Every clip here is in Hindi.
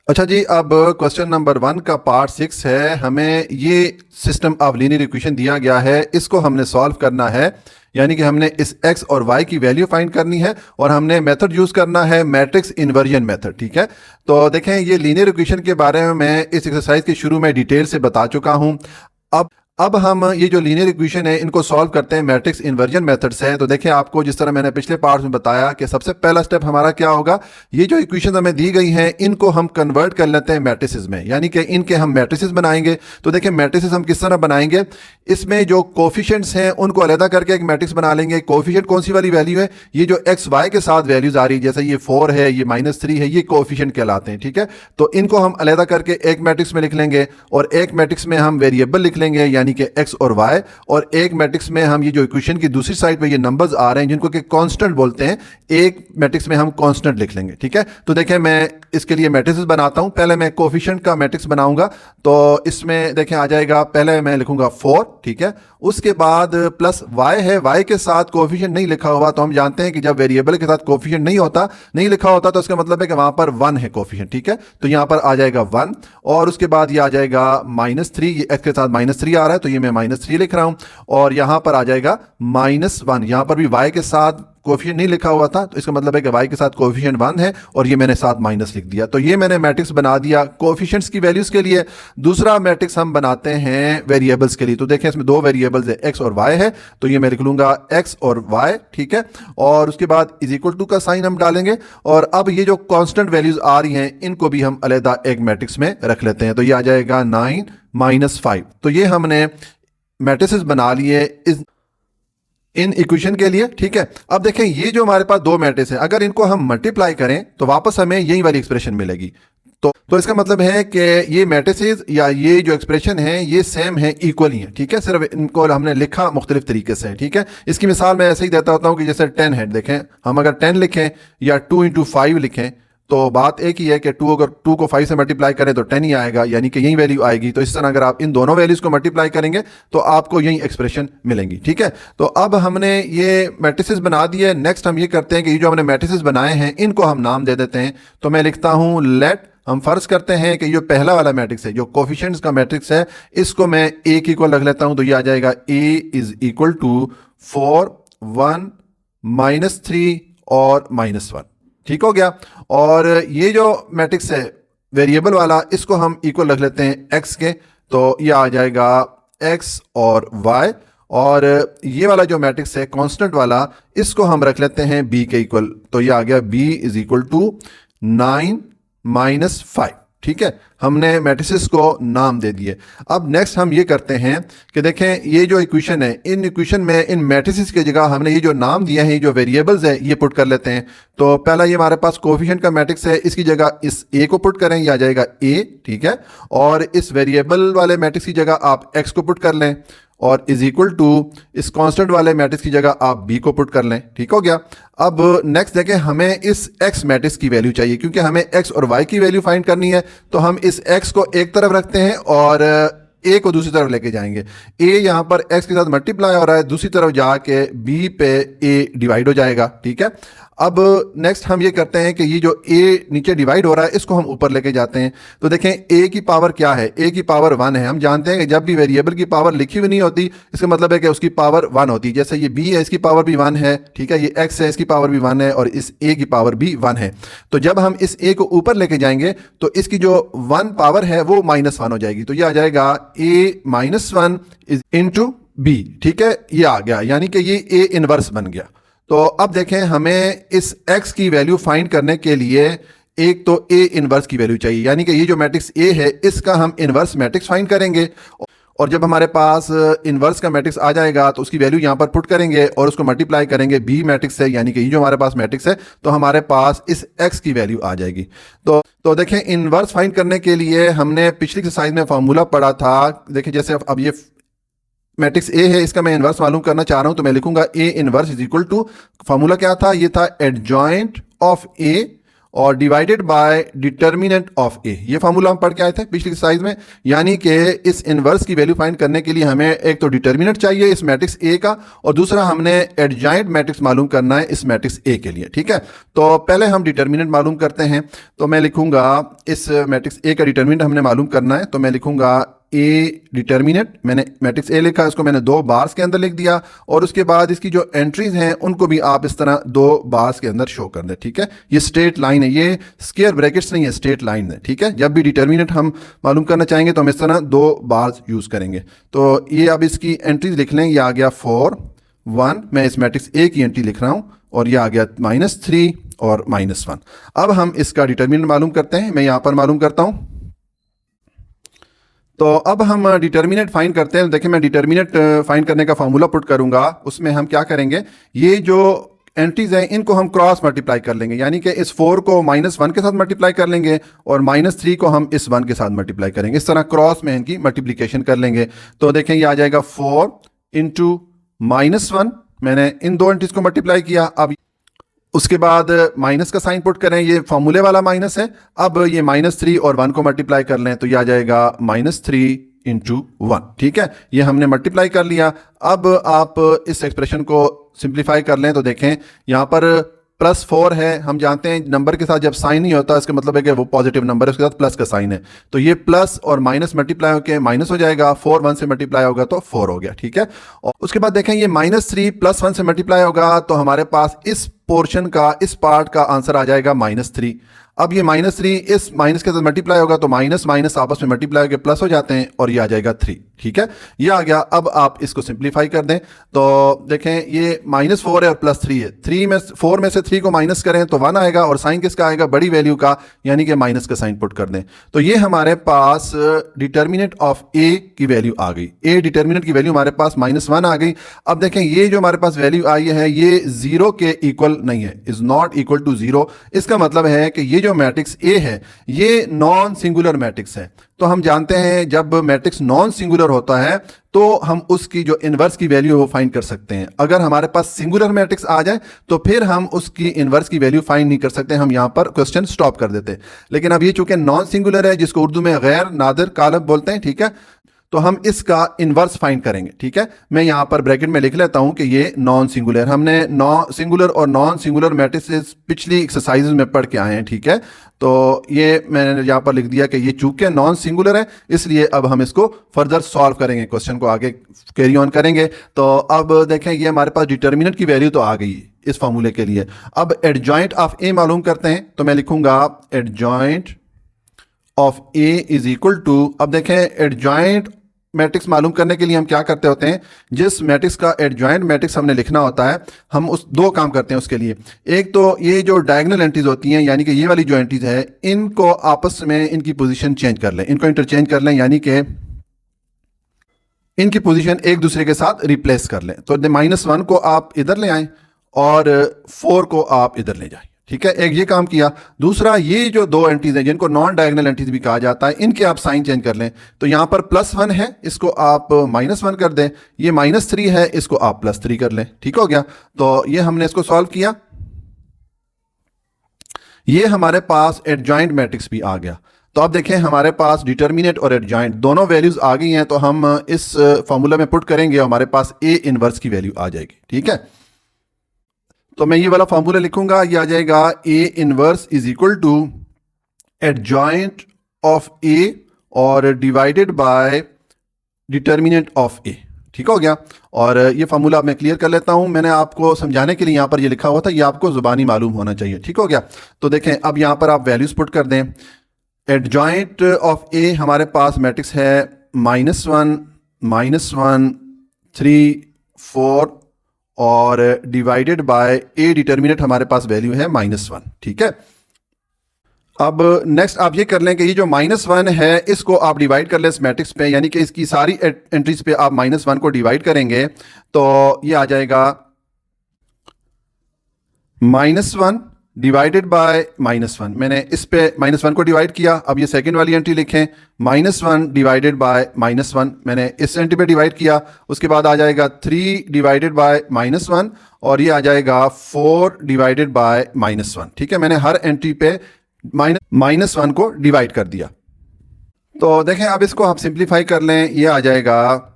अच्छा जी, अब क्वेश्चन नंबर 1 का पार्ट 6 है। हमें ये सिस्टम ऑफ लीनियर इक्वेशन दिया गया है, इसको हमने सॉल्व करना है। यानी कि हमने इस x और y की वैल्यू फाइंड करनी है और हमने मेथड यूज करना है मैट्रिक्स इन्वर्जन मेथड। ठीक है, तो देखें ये लीनियर इक्वेशन के बारे में मैं इस एक्सरसाइज के शुरू में डिटेल से बता चुका हूं। अब हम ये जो लीनियर इक्वेशन है इनको सॉल्व करते हैं मैट्रिक्स इन्वर्जन मेथड से। तो देखिए, आपको जिस तरह मैंने पिछले पार्ट में बताया कि सबसे पहला स्टेप हमारा क्या होगा, ये जो इक्वेशन हमें दी गई हैं इनको हम कन्वर्ट कर लेते हैं मैट्रिसेस में, यानी कि इनके हम मैट्रिसेस बनाएंगे। तो देखिए मैट्रिसेस हम किस तरह बनाएंगे, इसमें जो कोफिशिएंट्स हैं उनको अलग करके एक मैट्रिक्स बना लेंगे। कोफिशिएंट कौन सी वाली वैल्यू है, ये जो एक्स वाई के साथ वैल्यूज आ रही है, जैसे ये 4 है, ये -3 है, ये कोफिशिएंट कहलाते हैं। ठीक है, तो इनको हम अलग करके एक मैट्रिक्स में लिख लेंगे और एक मैट्रिक्स में हम वेरिएबल लिख लेंगे यानी कि एक्स और वाई, और एक मैट्रिक्स में हम ये जो इक्वेशन की दूसरी साइड पे ये नंबर्स आ रहे हैं जिनको कि कांस्टेंट बोलते हैं, एक मैट्रिक्स में हम कांस्टेंट लिख लेंगे। ठीक है, तो देखें मैं इसके लिए मैट्रिक्स बनाता हूं। पहले मैं कोफिशिएंट का मैट्रिक्स बनाऊंगा, तो इसमें देखें आ जाएगा, पहले मैं लिखूंगा 4। ठीक है, उसके बाद प्लस वाई है, वाई के साथ कोफिशिएंट नहीं लिखा हुआ, तो हम जानते हैं कि जब वेरिएबल के साथ कोफिशिएंट नहीं लिखा होता तो इसका मतलब है कि वहां पर 1 है कोफिशिएंट। ठीक है, तो यहां पर आ जाएगा 1, और उसके बाद ये आ जाएगा -3, ये एक्स के साथ -3 आ रहा है तो ये मैं -3 लिख रहा हूं, और यहां पर आ जाएगा -1। यहां पर भी वाई के साथ कोफिशिएंट नहीं लिखा हुआ था तो इसका मतलब है कि y के साथ कोफिशिएंट 1 है, और ये मैंने साथ माइनस लिख दिया। तो ये मैंने मैट्रिक्स बना दिया कोफिशिएंट्स की वैल्यूज के लिए। दूसरा मैट्रिक्स हम बनाते हैं वेरिएबल्स के लिए। तो देखें इसमें दो वेरिएबल्स है, x और y है, तो ये मैं लिख लूंगा x और y। ठीक है, और उसके बाद इज इक्वल टू का साइन हम डालेंगे, और अब ये जो कांस्टेंट वैल्यूज आ रही हैं इनको भी हम अलग एक मैट्रिक्स में रख लेते हैं। तो ये आ जाएगा 9 -5। तो ये हमने मैट्रिसेस बना लिए इन इक्वेशन के लिए। ठीक है, अब देखें ये जो हमारे पास दो मैट्रिक्स हैं, अगर इनको हम मल्टीप्लाई करें तो वापस हमें यही वाली एक्सप्रेशन मिलेगी। तो इसका मतलब है कि ये मैट्रिसेस या ये जो एक्सप्रेशन है ये सेम है, इक्वल ही है। ठीक है, सिर्फ इनको हमने लिखा मुख्तलिफ तरीके से। ठीक है, इसकी मिसाल मैं ऐसे ही देता होता हूँ कि जैसे 10 है, देखें हम अगर 10 लिखें या 2 × 5 लिखें तो बात एक ही है कि 2 अगर 2 को 5 से मल्टीप्लाई करें तो 10 ही आएगा, यानी कि यही वैल्यू आएगी। तो इस तरह अगर आप इन दोनों वैल्यूज को मल्टीप्लाई करेंगे तो आपको यही एक्सप्रेशन मिलेंगी। ठीक है, तो अब हमने ये मैट्रिसेस बना दिए। नेक्स्ट हम ये करते हैं कि ये जो हमने मैट्रिसेस बनाए हैं इनको हम नाम दे देते हैं। तो मैं लिखता हूं लेट, हम फर्ज करते हैं कि ये पहला वाला मैट्रिक्स है जो कोफिशिएंट्स का मैट्रिक्स है, इसको मैं ए की इक्वल रख लेता हूं। तो ये आ जाएगा a इज इक्वल टू 4 1 -3 और -1। ठीक हो गया, और ये जो मैट्रिक्स है वेरिएबल वाला इसको हम इक्वल रख लेते हैं x के, तो ये आ जाएगा x और y, और ये वाला जो मैट्रिक्स है कांस्टेंट वाला इसको हम रख लेते हैं b के इक्वल। तो ये आ गया b इज इक्वल टू 9 -5। ठीक है, हमने मैट्रिसेस को नाम दे दिए। अब नेक्स्ट हम ये करते हैं कि देखें ये जो इक्वेशन है, इन इक्वेशन में इन मैट्रिसेस की जगह हमने ये जो नाम दिया है, ये जो वेरिएबल्स है ये पुट कर लेते हैं। तो पहला ये हमारे पास कोफिशिएंट का मैट्रिक्स है, इसकी जगह इस a को पुट करें, ये आ जाएगा a। ठीक है, और इस वेरिएबल वाले मैट्रिक्स की जगह आप x को पुट कर लें, और इज इक्वल टू इस कांस्टेंट वाले मैट्रिक्स की जगह आप b को पुट कर लें। ठीक हो गया, अब नेक्स्ट देखें हमें इस x मैट्रिक्स की वैल्यू चाहिए, क्योंकि हमें x और y की वैल्यू फाइंड करनी है। तो हम इस x को एक तरफ रखते हैं और a को दूसरी तरफ लेके जाएंगे। a यहां पर x के साथ मल्टीप्लाई हो रहा है, दूसरी तरफ जाके b पे a डिवाइड हो जाएगा। ठीक है, अब नेक्स्ट हम ये करते हैं कि ये जो a नीचे डिवाइड हो रहा है इसको हम ऊपर लेके जाते हैं। तो देखें a की पावर क्या है, a की पावर 1 है। हम जानते हैं कि जब भी वेरिएबल की पावर लिखी हुई नहीं होती इसका मतलब है कि उसकी पावर 1 होती है। जैसे ये b है, इसकी पावर भी 1 है। ठीक है, ये x है, इसकी पावर भी 1 है, और इस a की पावर भी 1 है। तो जब हम इस a को ऊपर लेके जाएंगे तो इसकी जो 1 पावर है वो -1 हो जाएगी। तो ये आ जाएगा a -1 इज इंटू b। ठीक है, ये आ गया, यानी कि ये a इनवर्स बन गया। तो अब देखें हमें इस x की वैल्यू फाइंड करने के लिए एक तो a इनवर्स की वैल्यू चाहिए, यानी कि ये जो मैट्रिक्स a है इसका हम इनवर्स मैट्रिक्स फाइंड करेंगे, और जब हमारे पास इनवर्स का मैट्रिक्स आ जाएगा तो उसकी वैल्यू यहाँ पर पुट करेंगे और उसको मल्टीप्लाई करेंगे b मैट्रिक्स से, यानी कि ये जो हमारे पास मैट्रिक्स है तो हमारे पास इस x की वैल्यू आ जाएगी। तो देखें इनवर्स फाइंड करने के लिए हमने पिछली एक्सरसाइज में फार्मूला पढ़ा था। देखिए जैसे अब ये मैट्रिक्स ए है, इसका मैं इनवर्स मालूम करना चाह रहा हूं, तो मैं लिखूंगा A inverse is equal to, formula क्या था, ये था एडजॉइंट ऑफ ए और divided by determinant of A. ये फार्मूला हम पढ़ के आए थे पिछली एक्सरसाइज में, यानी कि इस इनवर्स की वैल्यू फाइंड करने के लिए हमें एक तो डिटर्मिनेंट चाहिए इस मैट्रिक्स ए का, और दूसरा हमने एडजॉइंट मैट्रिक्स मालूम करना है इस मैट्रिक्स ए के लिए। ठीक है, तो पहले हम डिटर्मिनेंट मालूम करते हैं। तो मैं लिखूंगा इस मैट्रिक्स ए का डिटर्मिनेंट हमने मालूम करना है, तो मैं लिखूंगा ए डिटर्मिनेंट, मैंने मैट्रिक्स ए लिखा, इसको मैंने 2 बार्स के अंदर लिख दिया, और उसके बाद इसकी जो एंट्रीज हैं उनको भी आप इस तरह 2 बार्स के अंदर शो कर दें। ठीक है, ये स्ट्रेट लाइन है, ये स्क्वायर ब्रैकेट्स नहीं है, स्ट्रेट लाइन है। ठीक है, जब भी डिटर्मिनेंट हम मालूम करना चाहेंगे तो हम इस तरह 2 बार्स यूज करेंगे। तो ये अब इसकी एंट्रीज लिख लें, ये आ गया 4 1, मैं इस मैट्रिक्स ए की एंट्री लिख रहा हूं, और ये आ गया -3 और -1। अब हम इसका डिटर्मिनेंट मालूम करते हैं, मैं यहां पर मालूम करता हूं। तो अब हम डिटर्मिनेंट फाइंड करते हैं। देखिए, मैं डिटर्मिनेंट फाइंड करने का फार्मूला पुट करूंगा, उसमें हम क्या करेंगे, ये जो एंट्रीज हैं इनको हम क्रॉस मल्टीप्लाई कर लेंगे, यानी कि इस 4 को -1 के साथ मल्टीप्लाई कर लेंगे और -3 को हम इस 1 के साथ मल्टीप्लाई करेंगे। इस तरह क्रॉस में इनकी मल्टीप्लिकेशन कर लेंगे। तो देखें, ये आ जाएगा 4 इंटू -1, मैंने इन 2 एंट्रीज को मल्टीप्लाई किया। अब उसके बाद माइनस का साइन पुट करें, ये फॉर्मूले वाला माइनस है। अब ये -3 और 1 को मल्टीप्लाई कर लें, तो ये आ जाएगा -3 इंटू 1। ठीक है, ये हमने मल्टीप्लाई कर लिया। अब आप इस एक्सप्रेशन को सिंप्लीफाई कर लें, तो देखें यहाँ पर +4 है। हम जानते हैं नंबर के साथ जब साइन नहीं होता इसका मतलब है कि वो पॉजिटिव नंबर है, उसके साथ प्लस का साइन है। तो ये प्लस और माइनस मल्टीप्लाई होकर माइनस हो जाएगा, 4 1 से मल्टीप्लाई होगा तो 4 हो गया। ठीक है, और उसके बाद देखें, ये -3 + 1 से मल्टीप्लाई होगा तो हमारे पास इस पोर्शन का, इस पार्ट का आंसर आ जाएगा -3। अब ये -3 इस माइनस के साथ मल्टीप्लाई होगा तो माइनस माइनस आपस में मल्टीप्लाई होकर प्लस हो जाते हैं, और ये आ जाएगा 3। ठीक है, ये आ गया। अब आप इसको सिंप्लीफाई कर दें, तो देखें ये -4 है और +3 है। 4 में से 3 को माइनस करें तो 1 आएगा, और साइन किसका आएगा, बड़ी वैल्यू का, यानी कि माइनस का साइन पुट कर दें। तो ये हमारे पास डिटर्मिनेंट ऑफ ए की वैल्यू आ गई। ए डिटर्मिनेंट की वैल्यू हमारे पास -1 आ गई। अब देखें, ये जो हमारे पास वैल्यू आई है ये 0 के इक्वल नहीं है, इज नॉट इक्वल टू 0। इसका मतलब है कि ये जो मैट्रिक्स ए है ये नॉन सिंगुलर मैट्रिक्स है। तो हम जानते हैं जब मैट्रिक्स नॉन सिंगुलर होता है तो हम उसकी जो इनवर्स की वैल्यू है वो फाइंड कर सकते हैं। अगर हमारे पास सिंगुलर मैट्रिक्स आ जाए तो फिर हम उसकी इनवर्स की वैल्यू फाइंड नहीं कर सकते, हम यहां पर क्वेश्चन स्टॉप कर देते। लेकिन अब ये चूंकि नॉन सिंगुलर है, जिसको उर्दू में गैर नादिर कालब बोलते हैं, ठीक है, तो हम इसका इनवर्स फाइंड करेंगे। ठीक है, मैं यहां पर ब्रैकेट में लिख लेता हूं कि ये नॉन सिंगुलर, हमने नॉन सिंगुलर और नॉन सिंगुलर मैट्रिसेस पिछली एक्सरसाइजेज में पढ़ के आए हैं। ठीक है, तो ये मैंने यहां पर लिख दिया कि ये चूंकि नॉन सिंगुलर है इसलिए अब हम इसको फर्दर सॉल्व करेंगे, क्वेश्चन को आगे कैरी ऑन करेंगे। तो अब देखें, ये हमारे पास डिटर्मिनेंट की वैल्यू तो आ गई इस फॉर्मूले के लिए। अब एडजॉइंट ऑफ ए मालूम करते हैं, तो मैं लिखूंगा adjoint of A is equal to, अब देखें एडजॉइंट मैट्रिक्स मालूम करने के लिए हम क्या करते होते हैं, जिस मैट्रिक्स का एडजॉइंट मैट्रिक्स हमने लिखना होता है, हम उस 2 काम करते हैं उसके लिए। एक तो ये जो डायगोनल एंट्रीज होती हैं, यानी कि ये वाली जो एंट्रीज है, इनको आपस में इनकी पोजीशन चेंज कर लें, इनको इंटरचेंज कर लें, यानी कि इनकी पोजीशन एक दूसरे के साथ रिप्लेस कर लें। तो -1 को आप इधर ले आएं और 4 को आप इधर ले जाएं। ठीक है, एक ये काम किया। दूसरा, ये जो 2 एंट्रीज हैं जिनको नॉन डायगोनल एंट्रीज भी कहा जाता है, इनके आप साइन चेंज कर लें। तो यहां पर +1 है, इसको आप -1 कर दें। ये -3 है, इसको आप +3 कर लें। ठीक हो गया, तो ये हमने इसको सॉल्व किया। ये हमारे पास एडजॉइंट मैट्रिक्स भी आ गया। तो अब देखें, हमारे पास डिटर्मिनेंट और एडजॉइंट दोनों वैल्यूज आ गई हैं, तो हम इस फॉर्मूला में पुट करेंगे, हमारे पास ए इनवर्स की वैल्यू आ जाएगी। ठीक है, तो मैं ये वाला फॉर्मूला लिखूंगा, ये आ जाएगा A inverse is equal to adjoint of A और divided by determinant of A. ठीक हो गया, और ये फार्मूला मैं क्लियर कर लेता हूं। मैंने आपको समझाने के लिए यहां पर ये लिखा हुआ था, ये आपको जुबानी मालूम होना चाहिए। ठीक हो गया, तो देखें, अब यहां पर आप वैल्यूज पुट कर दें। एडजॉइंट ऑफ ए हमारे पास मैट्रिक्स है -1 -1 3 4 और डिवाइडेड बाय ए डिटर्मिनेंट हमारे पास वैल्यू है -1। ठीक है, अब नेक्स्ट आप ये कर लें कि ये जो -1 है इसको आप डिवाइड कर लें इस मैट्रिक्स पे, यानी कि इसकी सारी एंट्रीज पे आप -1 को डिवाइड करेंगे तो ये आ जाएगा -1 डिवाइडेड बाय -1। मैंने इस पे -1 को डिवाइड किया। अब ये सेकंड वाली एंट्री लिखें, -1 डिवाइडेड बाय -1। मैंने इस एंट्री पे डिवाइड किया। उसके बाद आ जाएगा 3 डिवाइडेड बाय -1 और ये आ जाएगा 4 डिवाइडेड बाय -1। ठीक है, मैंने हर एंट्री पे -1 को डिवाइड कर दिया। तो देखें, अब इसको आप सिंप्लीफाई कर लें। ये आ जाएगा,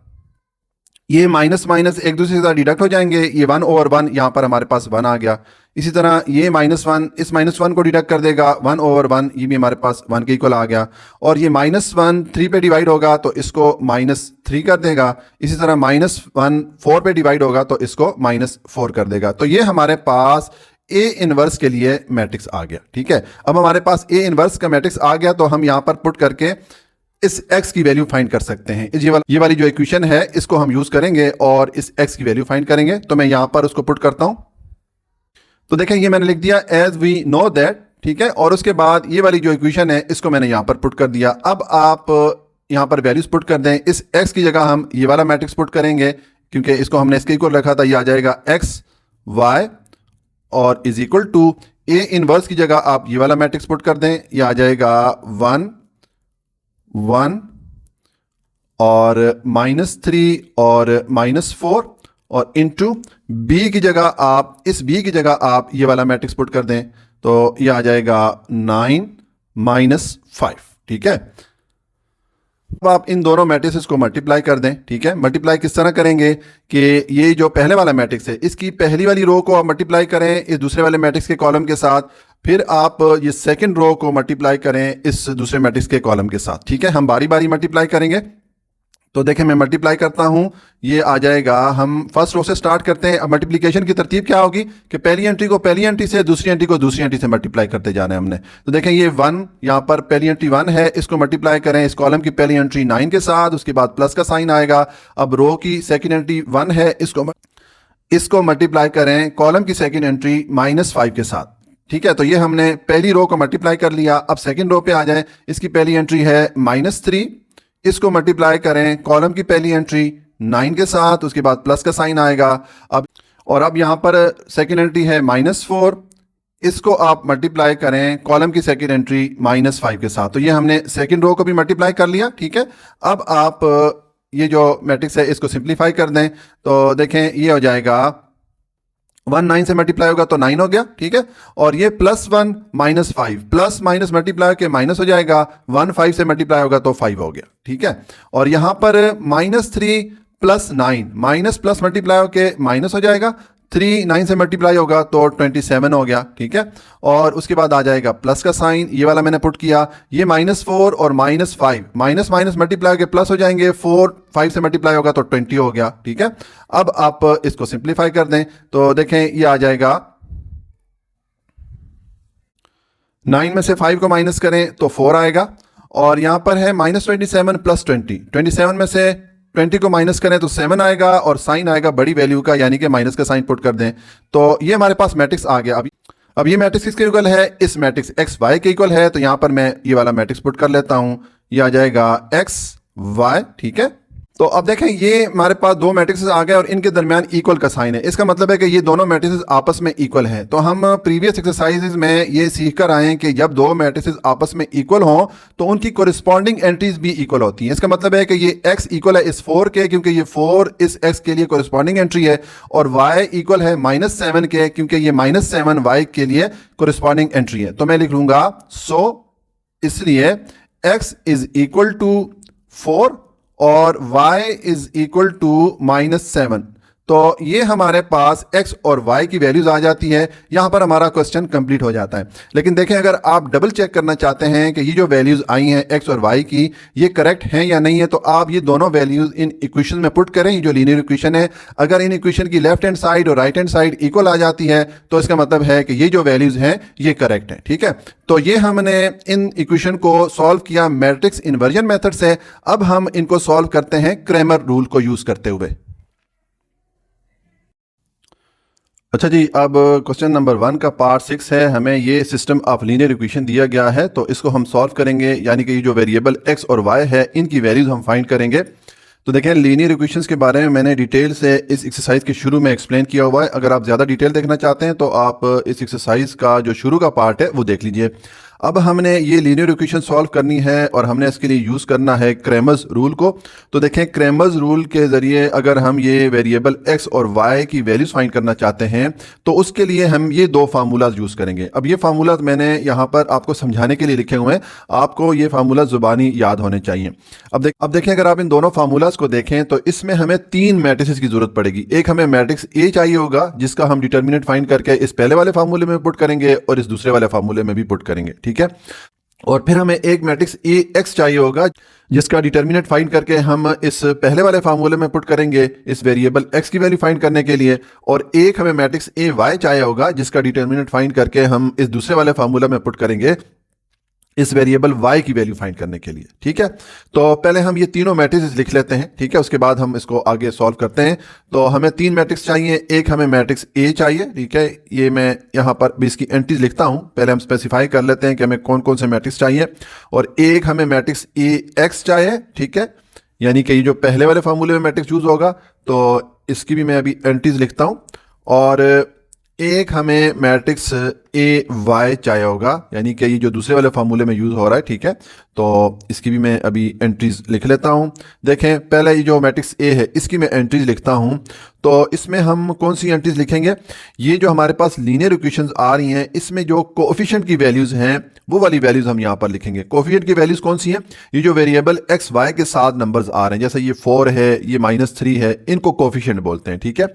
ये माइनस माइनस एक दूसरे के साथ डिडक्ट हो जाएंगे। ये 1/1 यहाँ पर हमारे पास 1 आ गया। इसी तरह ये -1 इस -1 को डिडक्ट कर देगा, 1/1 ये भी हमारे पास 1 के इक्वल आ गया। और ये -1 3 पे डिवाइड होगा तो इसको -3 कर देगा। इसी तरह -1 4 पे डिवाइड होगा तो इसको -4 कर देगा। तो ये हमारे पास ए इनवर्स के लिए मैट्रिक्स आ गया। ठीक है, अब हमारे पास ए इनवर्स का मैट्रिक्स आ गया तो हम यहाँ पर पुट करके इस x की वैल्यू फाइंड कर सकते हैं। ये वाली जो इक्वेशन है इसको हम यूज करेंगे और इस x की वैल्यू फाइंड करेंगे। तो मैं यहां पर उसको पुट करता हूं। तो देखें, ये मैंने लिख दिया एज वी नो दैट। ठीक है, और उसके बाद ये वाली जो इक्वेशन है इसको मैंने यहां पर पुट कर दिया। अब आप यहां पर वैल्यूज पुट कर दें। इस x की जगह हम ये वाला मैट्रिक्स पुट करेंगे क्योंकि इसको हमने इसके इक्वल रखा था। ये आ जाएगा x y और is equal to A inverse की जगह आप ये वाला मैट्रिक्स पुट कर दें। ये आ जाएगा 1 1 और -3 और -4 और इनटू b की जगह आप इस b की जगह आप ये वाला मैट्रिक्स पुट कर दें तो ये आ जाएगा 9 -5। ठीक है, अब आप इन दोनों मैट्रिक्स को मल्टीप्लाई कर दें। ठीक है, मल्टीप्लाई किस तरह करेंगे कि ये जो पहले वाला मैट्रिक्स है इसकी पहली वाली रो को आप मल्टीप्लाई करें इस दूसरे वाले मैट्रिक्स के कॉलम के साथ, फिर आप ये सेकंड रो को मल्टीप्लाई करें इस दूसरे मैट्रिक्स के कॉलम के साथ। ठीक है, हम बारी बारी मल्टीप्लाई करेंगे। तो देखें, मैं मल्टीप्लाई करता हूं। ये आ जाएगा, हम फर्स्ट रो से स्टार्ट करते हैं। अब मल्टीप्लिकेशन की तरतीब क्या होगी कि पहली एंट्री को पहली एंट्री से, दूसरी एंट्री को दूसरी एंट्री से मल्टीप्लाई करते जाना है हमने। तो देखें, ये 1 यहाँ पर पहली एंट्री 1 है, इसको मल्टीप्लाई करें इस कॉलम की पहली एंट्री 9 के साथ, उसके बाद प्लस का साइन आएगा। अब रो की सेकेंड एंट्री 1 है, इसको मल्टीप्लाई करें कॉलम की सेकेंड एंट्री -5 के साथ। ठीक है, तो ये हमने पहली रो को मल्टीप्लाई कर लिया। अब सेकंड रो पे आ जाएं, इसकी पहली एंट्री है -3, इसको मल्टीप्लाई करें कॉलम की पहली एंट्री 9 के साथ, उसके बाद प्लस का साइन आएगा। अब यहाँ पर सेकंड एंट्री है -4, इसको आप मल्टीप्लाई करें कॉलम की सेकंड एंट्री -5 के साथ। तो ये हमने सेकंड रो को भी मल्टीप्लाई कर लिया। ठीक है, अब आप ये जो मैट्रिक्स है इसको सिंप्लीफाई कर दें तो देखें, ये हो जाएगा 1 9 से मल्टीप्लाई होगा तो 9 हो गया। ठीक है, और ये +1 -5 प्लस माइनस मल्टीप्लाई के माइनस हो जाएगा, 1 5 से मल्टीप्लाई होगा तो 5 हो गया। ठीक है, और यहां पर -3 + 9 माइनस प्लस मल्टीप्लाई होके माइनस हो जाएगा, 3 9 से मल्टीप्लाई होगा तो 27 हो गया। ठीक है, और उसके बाद आ जाएगा प्लस का साइन, ये वाला मैंने पुट किया। ये -4 और -5 माइनस माइनस मल्टीप्लाई के प्लस हो जाएंगे, 4 5 से मल्टीप्लाई होगा तो 20 हो गया। ठीक है, अब आप इसको सिंप्लीफाई कर दें तो देखें, ये आ जाएगा 9 में से 5 को माइनस करें तो 4 आएगा, और यहां पर है -27 + 20, 27 में से 20 को माइनस करें तो 7 आएगा और साइन आएगा बड़ी वैल्यू का, यानी कि माइनस का साइन पुट कर दें तो ये हमारे पास मैट्रिक्स आ गया। अब ये मैट्रिक्स किसके इक्वल है? इस मैट्रिक्स एक्स वाई के इक्वल है। तो यहां पर मैं ये वाला मैट्रिक्स पुट कर लेता हूं, ये आ जाएगा एक्स वाई। ठीक है, तो अब देखें, ये हमारे पास दो मैट्रिक्स आ गए और इनके दरमियान इक्वल का साइन है। इसका मतलब है कि ये दोनों मैट्रिक्स आपस में इक्वल हैं। तो हम प्रीवियस एक्सरसाइजेज में ये सीख कर आए हैं कि जब दो मैट्रिक्स आपस में इक्वल हों तो उनकी कोरिस्पॉन्डिंग एंट्रीज भी इक्वल होती हैं। इसका मतलब है कि ये x इक्वल है इस 4 के, क्योंकि ये 4 इस x के लिए कोरिस्पॉन्डिंग एंट्री है, और y इक्वल है -7 के, क्योंकि ये -7 y के लिए कोरिस्पॉन्डिंग एंट्री है। तो मैं लिख लूंगा इसलिए x इज इक्वल टू 4 और y इज इक्वल टू -7। तो ये हमारे पास x और y की वैल्यूज आ जाती है। यहां पर हमारा क्वेश्चन कंप्लीट हो जाता है। लेकिन देखें, अगर आप डबल चेक करना चाहते हैं कि ये जो वैल्यूज आई हैं x और y की, ये करेक्ट हैं या नहीं है, तो आप ये दोनों वैल्यूज इन इक्वेशन में पुट करें। ये जो लीनियर इक्वेशन है, अगर इन इक्वेशन की लेफ्ट हैंड साइड और राइट हैंड साइड इक्वल आ जाती है तो इसका मतलब है कि ये जो वैल्यूज हैं ये करेक्ट है। ठीक है, तो ये हमने इन इक्वेशन को सॉल्व किया मैट्रिक्स इन्वर्जन मेथड से। अब हम इनको सॉल्व करते हैं क्रैमर रूल को यूज करते हुए। अच्छा जी, अब क्वेश्चन नंबर 1 का पार्ट 6 है। हमें ये सिस्टम ऑफ लीनियर इक्वेशन दिया गया है, तो इसको हम सॉल्व करेंगे, यानी कि ये जो वेरिएबल x और y है इनकी वैल्यूज हम फाइंड करेंगे। तो देखें, लीनियर इक्वेशंस के बारे में मैंने डिटेल से इस एक्सरसाइज के शुरू में एक्सप्लेन किया हुआ है। अगर आप ज़्यादा डिटेल देखना चाहते हैं तो आप इस एक्सरसाइज का जो शुरू का पार्ट है वो देख लीजिए। अब हमने ये लीनियर इक्वेशन सॉल्व करनी है और हमने इसके लिए यूज़ करना है क्रैमर्स रूल को। तो देखें, क्रैमर्स रूल के ज़रिए अगर हम ये वेरिएबल x और y की वैल्यूज़ फाइंड करना चाहते हैं तो उसके लिए हम ये दो फार्मूलाज यूज़ करेंगे। अब ये फार्मूलाज मैंने यहाँ पर आपको समझाने के लिए लिखे हुए हैं, आपको ये फार्मूला ज़ुबानी याद होने चाहिए। अब देखें, अगर आप इन दोनों फार्मूलाज को देखें तो इसमें हमें तीन मैट्रिसेस की ज़रूरत पड़ेगी। एक हमें मैट्रिक्स ए चाहिए होगा जिसका हम डिटर्मिनेंट फाइंड करके इस पहले वाले फार्मूले में पुट करेंगे और इस दूसरे वाले फार्मूले में भी पुट करेंगे, ठीक है। और फिर हमें एक मैट्रिक्स ए एक्स चाहिए होगा जिसका डिटर्मिनेंट फाइंड करके हम इस पहले वाले फार्मूले में पुट करेंगे इस वेरिएबल x की वैल्यू फाइंड करने के लिए। और एक हमें मैट्रिक्स ए वाई चाहिए होगा जिसका डिटर्मिनेंट फाइंड करके हम इस दूसरे वाले फार्मूला में पुट करेंगे इस वेरिएबल y की वैल्यू फाइंड करने के लिए, ठीक है। तो पहले हम ये तीनों मैट्रिक्स लिख लेते हैं, ठीक है, उसके बाद हम इसको आगे सॉल्व करते हैं। तो हमें तीन मैट्रिक्स चाहिए। एक हमें मैट्रिक्स A चाहिए, ठीक है, ये मैं यहाँ पर भी इसकी एंट्रीज लिखता हूँ। पहले हम स्पेसिफाई कर लेते हैं कि हमें कौन कौन से मैट्रिक्स चाहिए। और एक हमें मैट्रिक्स AX चाहिए, ठीक है, यानी कि ये जो पहले वाले फार्मूले में मैट्रिक्स यूज होगा, तो इसकी भी मैं अभी एंट्रीज लिखता हूँ। और एक हमें मैट्रिक्स AY चाहिए होगा, यानी कि ये जो दूसरे वाले फार्मूले में यूज़ हो रहा है, ठीक है, तो इसकी भी मैं अभी एंट्रीज लिख लेता हूँ। देखें, पहले ये जो मैट्रिक्स A है इसकी मैं एंट्रीज लिखता हूँ। तो इसमें हम कौन सी एंट्रीज लिखेंगे, ये जो हमारे पास लीनियर इक्वेशंस आ रही हैं इसमें जो कोएफिशिएंट की वैल्यूज़ हैं वो वाली वैल्यूज़ हम यहाँ पर लिखेंगे। कोएफिशिएंट की वैल्यूज़ कौन सी हैं, ये जो वेरिएबल x y के साथ नंबर्स आ रहे हैं, जैसे ये 4 है, ये -3 है, इनको कोएफिशिएंट बोलते हैं, ठीक है।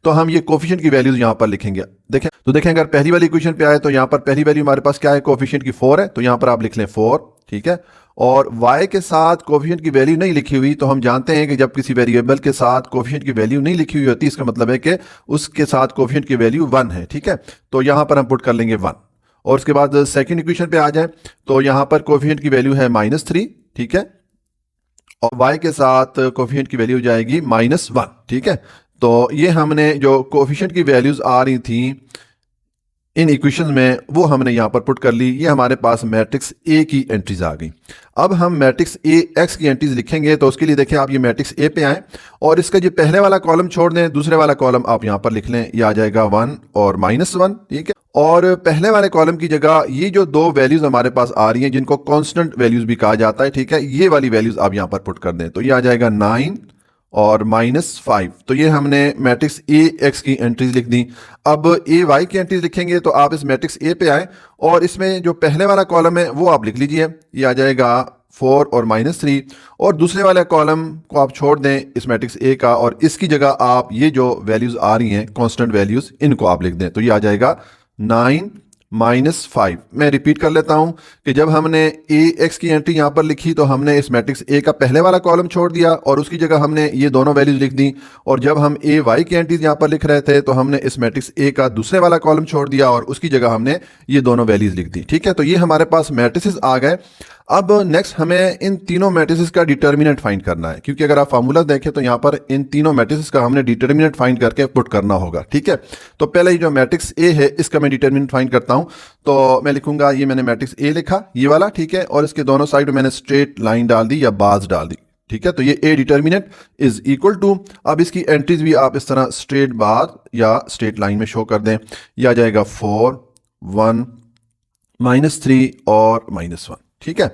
तो हम ये कोएफिशिएंट की वैल्यूज़ यहाँ पर लिखेंगे। देखें, अगर पहली वाली इक्वेशन पे आए तो यहाँ पर पहली वैल्यू हमारे पास क्या है, कोएफिशिएंट की 4 है, तो यहाँ पर आप लिख लें 4, ठीक है। और y के साथ कोएफिशिएंट की वैल्यू नहीं लिखी हुई, तो हम जानते हैं कि जब किसी वेरिएबल के साथ कोएफिशिएंट की वैल्यू नहीं लिखी हुई होती इसका मतलब है कि उसके साथ कोएफिशिएंट की वैल्यू 1 है, ठीक है। तो यहाँ पर हम पुट कर लेंगे 1। और उसके बाद सेकंड इक्वेशन पे आ जाए तो यहाँ पर कोएफिशिएंट की वैल्यू है -3, ठीक है, और y के साथ कोएफिशिएंट की वैल्यू जाएगी -1, ठीक है। तो ये हमने जो कोएफिशिएंट की वैल्यूज आ रही थी इन इक्वेशन में वो हमने यहाँ पर पुट कर ली। ये हमारे पास मैट्रिक्स A की एंट्रीज आ गई। अब हम मैट्रिक्स AX की एंट्रीज लिखेंगे, तो उसके लिए देखें, आप ये मैट्रिक्स A पे आएँ और इसका जो पहले वाला कॉलम छोड़ दें, दूसरे वाला कॉलम आप यहाँ पर लिख लें, ये आ जाएगा 1 और -1, ठीक है। और पहले वाले कॉलम की जगह ये जो दो वैल्यूज हमारे पास आ रही हैं जिनको कांस्टेंट वैल्यूज भी कहा जाता है, ठीक है, ये वाली वैल्यूज आप यहाँ पर पुट कर दें, तो ये आ जाएगा 9 और -5। तो ये हमने मैट्रिक्स AX की एंट्रीज लिख दी। अब AY की एंट्रीज लिखेंगे, तो आप इस मैट्रिक्स A पे आए और इसमें जो पहले वाला कॉलम है वो आप लिख लीजिए, ये आ जाएगा 4 और -3। और दूसरे वाले कॉलम को आप छोड़ दें इस मैट्रिक्स A का, और इसकी जगह आप ये जो वैल्यूज आ रही हैं कांस्टेंट वैल्यूज, इनको आप लिख दें, तो ये आ जाएगा 9 -5। मैं रिपीट कर लेता हूं कि जब हमने AX की एंट्री यहां पर लिखी तो हमने इस मैट्रिक्स A का पहले वाला कॉलम छोड़ दिया और उसकी जगह हमने ये दोनों वैल्यूज लिख दी। और जब हम AY की एंट्रीज यहां पर लिख रहे थे तो हमने इस मैट्रिक्स A का दूसरे वाला कॉलम छोड़ दिया और उसकी जगह हमने ये दोनों वैल्यूज लिख दी, ठीक है। तो ये हमारे पास मैट्रिसेस आ गए। अब नेक्स्ट हमें इन तीनों मैट्रिसेस का डिटर्मिनेंट फाइंड करना है, क्योंकि अगर आप फार्मूला देखें तो यहाँ पर इन तीनों मैट्रिसेस का हमने डिटर्मिनेंट फाइंड करके पुट करना होगा, ठीक है। तो पहले ये जो मैट्रिक्स A है इसका मैं डिटर्मिनेंट फाइंड करता हूँ। तो मैं लिखूंगा, ये मैंने मैट्रिक्स A लिखा, ये वाला, ठीक है, और इसके दोनों साइड मैंने स्ट्रेट लाइन डाल दी या बार्स डाल दी, ठीक है। तो ये A determinant is equal to, अब इसकी एंट्रीज भी आप इस तरह स्ट्रेट बार या स्ट्रेट लाइन में शो कर दें, यह आ जाएगा 4 1 -3 और -1, ठीक है।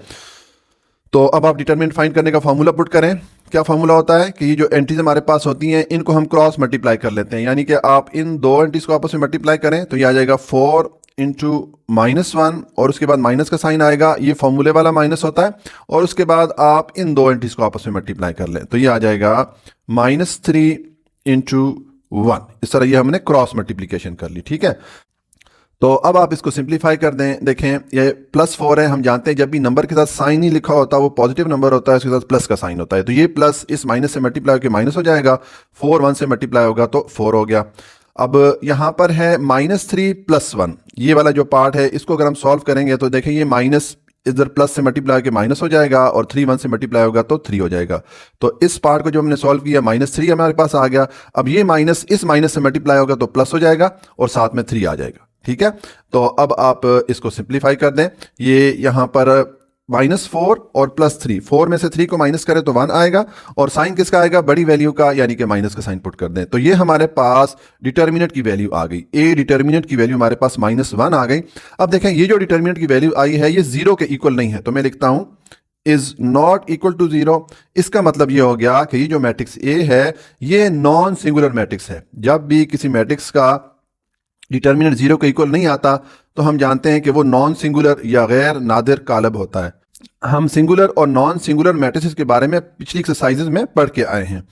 तो अब आप डिटरमिनेंट फाइंड करने का फार्मूला पुट करें। क्या फार्मूला होता है कि ये जो एंट्रीज हमारे पास होती हैं इनको हम क्रॉस मल्टीप्लाई कर लेते हैं, यानी कि आप इन दो एंट्रीज को आपस में मल्टीप्लाई करें, तो ये आ जाएगा 4 इंटू -1 और उसके बाद माइनस का साइन आएगा, ये फॉर्मूले वाला माइनस होता है। और उसके बाद आप इन दो एंट्रीज को आपस में मल्टीप्लाई कर लें, तो ये आ जाएगा -3 इंटू 1। इस तरह ये हमने क्रॉस मल्टीप्लीकेशन कर ली, ठीक है। तो अब आप इसको सिंप्लीफाई कर दें। देखें, ये +4 है, हम जानते हैं जब भी नंबर के साथ साइन ही लिखा होता है वो पॉजिटिव नंबर होता है, उसके साथ प्लस का साइन होता है, तो ये प्लस इस माइनस से मल्टीप्लाई होकर माइनस हो जाएगा, 4 1 से मल्टीप्लाई होगा तो 4 हो गया। अब यहाँ पर है -3 + 1, ये वाला जो पार्ट है इसको अगर हम सॉल्व करेंगे तो देखें ये माइनस इधर प्लस से मल्टीप्लाई के माइनस हो जाएगा और 3 1 से मल्टीप्लाई होगा तो 3 हो जाएगा। तो इस पार्ट को जो हमने सॉल्व किया -3 हमारे पास आ गया। अब ये माइनस इस माइनस से मल्टीप्लाई होगा तो प्लस हो जाएगा और साथ में 3 आ जाएगा, ठीक है। तो अब आप इसको सिंप्लीफाई कर दें। ये यहाँ पर -4 और +3, 4 में से 3 को माइनस करें तो 1 आएगा, और साइन किसका आएगा, बड़ी वैल्यू का, यानी कि माइनस का साइन पुट कर दें। तो ये हमारे पास डिटर्मिनेंट की वैल्यू आ गई, ए डिटर्मिनेंट की वैल्यू हमारे पास -1 आ गई। अब देखें ये जो डिटर्मिनेंट की वैल्यू आई है ये 0 के इक्वल नहीं है, तो मैं लिखता हूं इज नॉट इक्वल टू 0। इसका मतलब ये हो गया कि ये जो मैट्रिक्स ए है ये नॉन सिंगुलर मैट्रिक्स है। जब भी किसी मैट्रिक्स का डिटर्मिनेंट 0 के इक्वल नहीं आता तो हम जानते हैं कि वो नॉन सिंगुलर या गैर नादिर कालब होता है। हम सिंगुलर और नॉन सिंगुलर मैट्रिसेस के बारे में पिछली एक्सरसाइजेज में पढ़ के आए हैं।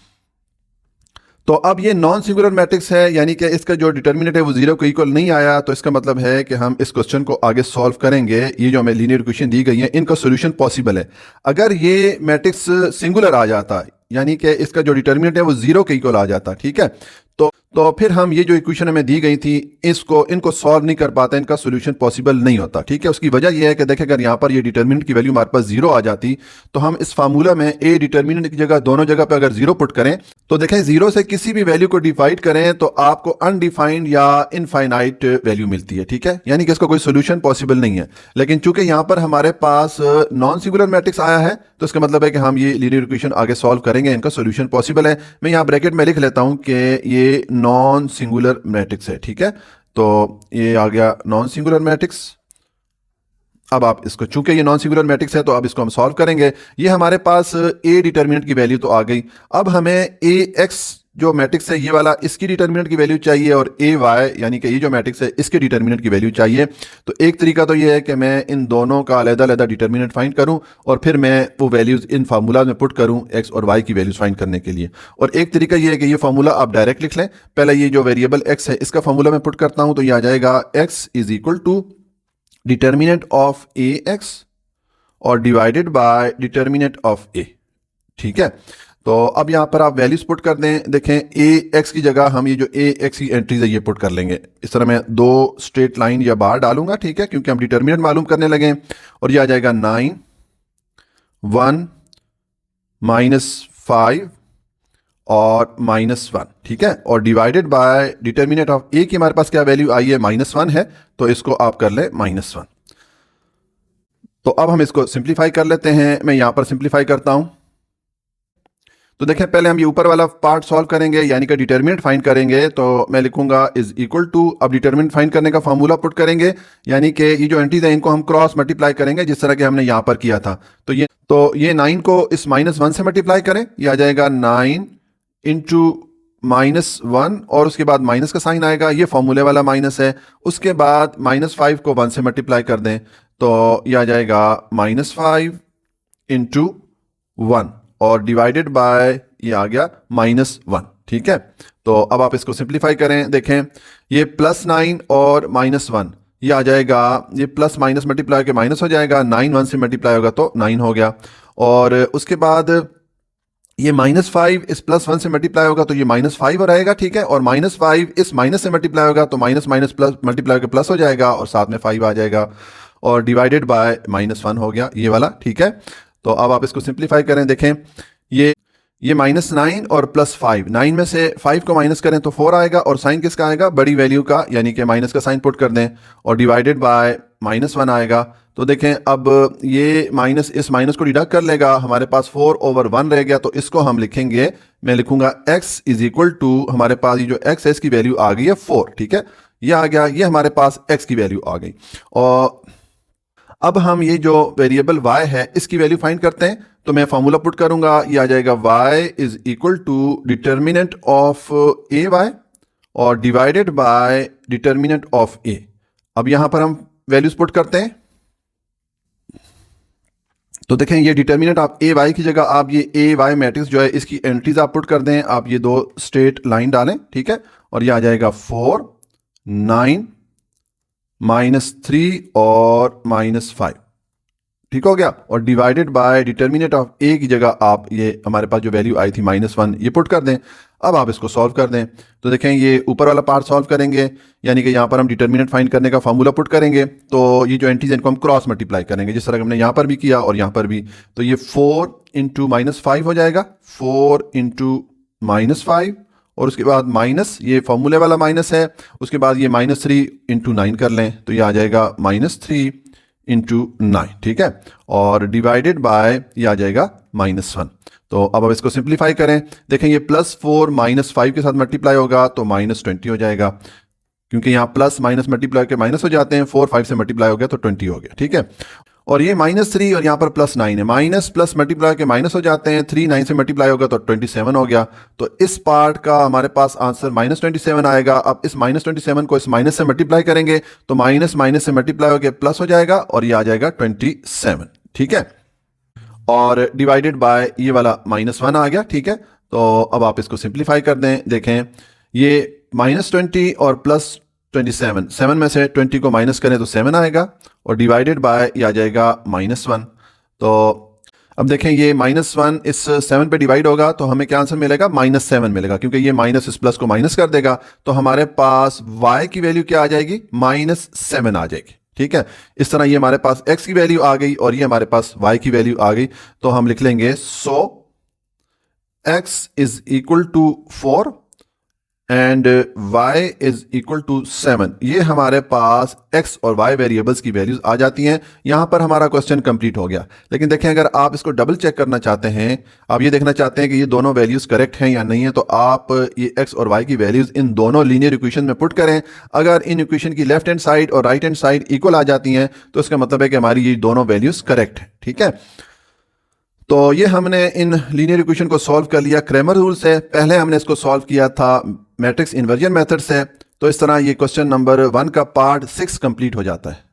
तो अब ये नॉन सिंगुलर मैट्रिक्स है, यानी कि इसका जो डिटर्मिनेंट है वो 0 के इक्वल नहीं आया, तो इसका मतलब है कि हम इस क्वेश्चन को आगे सॉल्व करेंगे। ये जो हमें लीनियर इक्वेशन दी गई है इनका सोल्यूशन पॉसिबल है। अगर ये मैट्रिक्स सिंगुलर आ जाता, यानी कि इसका जो डिटर्मिनेंट है वो 0 के इक्वल आ जाता, ठीक है, तो फिर हम ये जो इक्वेशन हमें दी गई थी इनको सॉल्व नहीं कर पाते, इनका सोल्यूशन पॉसिबल नहीं होता, ठीक है। उसकी वजह यह है कि देखें अगर यहाँ पर ये डिटर्मिनेंट की वैल्यू हमारे पास 0 आ जाती तो हम इस फार्मूला में ए डिटर्मिनेंट की जगह दोनों जगह पे अगर 0 पुट करें तो देखें 0 से किसी भी वैल्यू को डिवाइड करें तो आपको अनडिफाइंड या इनफाइनाइट वैल्यू मिलती है, ठीक है, यानी कि इसका कोई सोल्यूशन पॉसिबल नहीं है। लेकिन चूंकि यहाँ पर हमारे पास नॉन सिंगुलर मैट्रिक्स आया है तो इसका मतलब है कि हम ये लीनियर इक्वेशन आगे सॉल्व करेंगे, इनका सोल्यूशन पॉसिबल है। मैं यहाँ ब्रैकेट में लिख लेता हूँ कि ये नॉन सिंगुलर मैट्रिक्स है, ठीक है, तो ये आ गया नॉन सिंगुलर मैट्रिक्स। अब आप इसको, चूंकि ये नॉन सिंगुलर मैट्रिक्स है तो अब इसको हम सॉल्व करेंगे। ये हमारे पास ए डिटर्मिनेंट की वैल्यू तो आ गई। अब हमें ए एक्स जो मैट्रिक्स है ये वाला, इसकी डिटर्मिनेंट की वैल्यू चाहिए, और ए वाई यानी कि ये जो मैट्रिक्स है इसके डिटर्मिनेंट की वैल्यू चाहिए। तो एक तरीका तो ये है कि मैं इन दोनों का अलग-अलग डिटर्मिनेंट फाइंड करूं और फिर मैं वो वैल्यूज इन फार्मूला में पुट करूं एक्स और वाई की वैल्यूज फाइंड करने के लिए। और एक तरीका ये है कि ये फार्मूला आप डायरेक्ट लिख लें। पहले ये जो वेरिएबल एक्स है इसका फार्मूला में पुट करता हूं तो ये आ जाएगा X is equal to determinant of A X और divided by determinant of A, ठीक है। तो अब यहां पर आप वैल्यूज पुट कर दें। देखें ए एक्स की जगह हम ये जो ए एक्स की एंट्रीज है ये पुट कर लेंगे। इस तरह मैं 2 स्ट्रेट लाइन या बार डालूंगा, ठीक है, क्योंकि हम डिटर्मिनेंट मालूम करने लगे। और ये आ जाएगा 9 1 -5 और -1, ठीक है, और डिवाइडेड बाय डिटर्मिनेंट ऑफ ए की हमारे पास क्या वैल्यू आई है, -1 है, तो इसको आप कर ले -1। तो अब हम इसको सिंप्लीफाई कर लेते हैं। मैं यहां पर सिंप्लीफाई करता हूं। तो देखें पहले हम ये ऊपर वाला पार्ट सॉल्व करेंगे, यानी कि डिटर्मिनेंट फाइंड करेंगे। तो मैं लिखूंगा इज इक्वल टू, अब डिटर्मिनेंट फाइंड करने का फार्मूला पुट करेंगे, यानी कि ये जो एंट्रीज है इनको हम क्रॉस मल्टीप्लाई करेंगे जिस तरह के हमने यहां पर किया था। तो ये 9 को इस -1 से मल्टीप्लाई करें, यह आ जाएगा 9 इंटू -1 और उसके बाद माइनस का साइन आएगा, ये फॉर्मूले वाला माइनस है। उसके बाद -5 को 1 से मल्टीप्लाई कर दें तो यह आ जाएगा -5 इंटू 1 और डिवाइडेड बाय ये आ गया -1, ठीक है। तो अब आप इसको सिंप्लीफाई करें। देखें ये +9 और -1 ये आ जाएगा, ये प्लस माइनस मल्टीप्लाई के माइनस हो जाएगा, 9 1 से मल्टीप्लाई होगा तो 9 हो गया। और उसके बाद ये -5 इस +1 से मल्टीप्लाई होगा तो ये -5 हो रहेगा, ठीक है, और -5 इस माइनस से मल्टीप्लाई होगा तो माइनस माइनस प्लस मल्टीप्लाई के प्लस हो जाएगा और साथ में 5 आ जाएगा और डिवाइडेड बाय -1 हो गया ये वाला, ठीक है। तो अब आप इसको सिंप्लीफाई करें। देखें ये -9 और +5, 9 में से 5 को माइनस करें तो 4 आएगा और साइन किसका आएगा, बड़ी वैल्यू का, यानी कि माइनस का साइन पुट कर दें और डिवाइडेड बाय -1 आएगा। तो देखें अब ये माइनस इस माइनस को डिडक्ट कर लेगा, हमारे पास 4/1 रह गया, तो इसको हम लिखेंगे, मैं लिखूंगा x इज इक्वल टू, हमारे पास ये जो x है इसकी वैल्यू आ गई है 4, ठीक है, ये आ गया, ये हमारे पास x की वैल्यू आ गई। और अब हम ये जो वेरिएबल y है इसकी वैल्यू फाइंड करते हैं। तो मैं फॉर्मूला पुट करूंगा, ये आ जाएगा y is equal to determinant of A Y और divided by determinant of a। अब यहां पर हम वैल्यूज पुट करते हैं। तो देखें ये डिटर्मिनेंट आप ए वाई की जगह आप ये ए वाई मैट्रिक्स जो है इसकी एंट्रीज आप पुट कर दें। आप ये 2 स्ट्रेट लाइन डालें, ठीक है, और ये आ जाएगा 4 9 -3 और -5, ठीक हो गया, और डिवाइडेड बाय डिटर्मिनेंट ऑफ ए की जगह आप ये हमारे पास जो वैल्यू आई थी -1 ये पुट कर दें। अब आप इसको सॉल्व कर दें। तो देखें ये ऊपर वाला पार्ट सॉल्व करेंगे, यानी कि यहाँ पर हम डिटर्मिनेंट फाइंड करने का फार्मूला पुट करेंगे। तो ये जो एंट्रीज इनको हम क्रॉस मल्टीप्लाई करेंगे जिस तरह हमने यहाँ पर भी किया और यहाँ पर भी। तो ये 4 इंटू -5 हो जाएगा, 4 इंटू -5 और उसके बाद माइनस, ये फॉर्मूले वाला माइनस है, उसके बाद ये -3 इंटू 9 कर लें तो ये आ जाएगा -3 इंटू 9, ठीक है, और डिवाइडेड बाय ये आ जाएगा -1। तो अब इसको सिंप्लीफाई करें, देखें ये +4 -5 के साथ मल्टीप्लाई होगा तो -20 हो जाएगा, क्योंकि यहाँ प्लस माइनस मल्टीप्लाई के माइनस हो जाते हैं, 4 5 से मल्टीप्लाई हो गया तो 20 हो गया, ठीक है। और ये -3 और यहाँ पर +9 है, माइनस प्लस मल्टीप्लाई के माइनस हो जाते हैं, 3 9 से मल्टीप्लाई होगा तो 27 हो गया। तो इस पार्ट का हमारे पास आंसर -27 आएगा। अब इस -27 को इस माइनस से मल्टीप्लाई करेंगे तो माइनस माइनस से मल्टीप्लाई होकर प्लस हो जाएगा और ये आ जाएगा 27, ठीक है। और डिवाइडेड बाय ये वाला -1 आ गया, ठीक है। तो अब आप इसको सिंप्लीफाई कर दें, देखें ये -20 और +27, 7 में से 20 को माइनस करें तो 7 आएगा और डिवाइडेड बाय ये आ जाएगा -1। तो अब देखें ये -1 इस 7 पे डिवाइड होगा तो हमें क्या आंसर मिलेगा, -7 मिलेगा, क्योंकि ये माइनस इस प्लस को माइनस कर देगा। तो हमारे पास y की वैल्यू क्या आ जाएगी, -7 आ जाएगी, ठीक है। इस तरह ये हमारे पास x की वैल्यू आ गई और ये हमारे पास y की वैल्यू आ गई। तो हम लिख लेंगे so x is equal to 4 and y is equal to 7। ये हमारे पास x और y वेरिएबल्स की वैल्यूज आ जाती हैं। यहां पर हमारा क्वेश्चन कंप्लीट हो गया। लेकिन देखें, अगर आप इसको डबल चेक करना चाहते हैं, आप ये देखना चाहते हैं कि ये दोनों वैल्यूज करेक्ट हैं या नहीं है, तो आप ये x और y की वैल्यूज इन दोनों लीनियर इक्वेशन में पुट करें। अगर इन इक्वेशन की लेफ्ट हैंड साइड और राइट हैंड साइड इक्वल आ जाती हैं तो इसका मतलब है कि हमारी ये दोनों वैल्यूज करेक्ट है, ठीक है। तो ये हमने इन लीनियर इक्वेशन को सॉल्व कर लिया क्रैमर रूल से। पहले हमने इसको सॉल्व किया था मैट्रिक्स इन्वर्जन मेथड से। तो इस तरह ये क्वेश्चन नंबर 1 का पार्ट 6 कंप्लीट हो जाता है।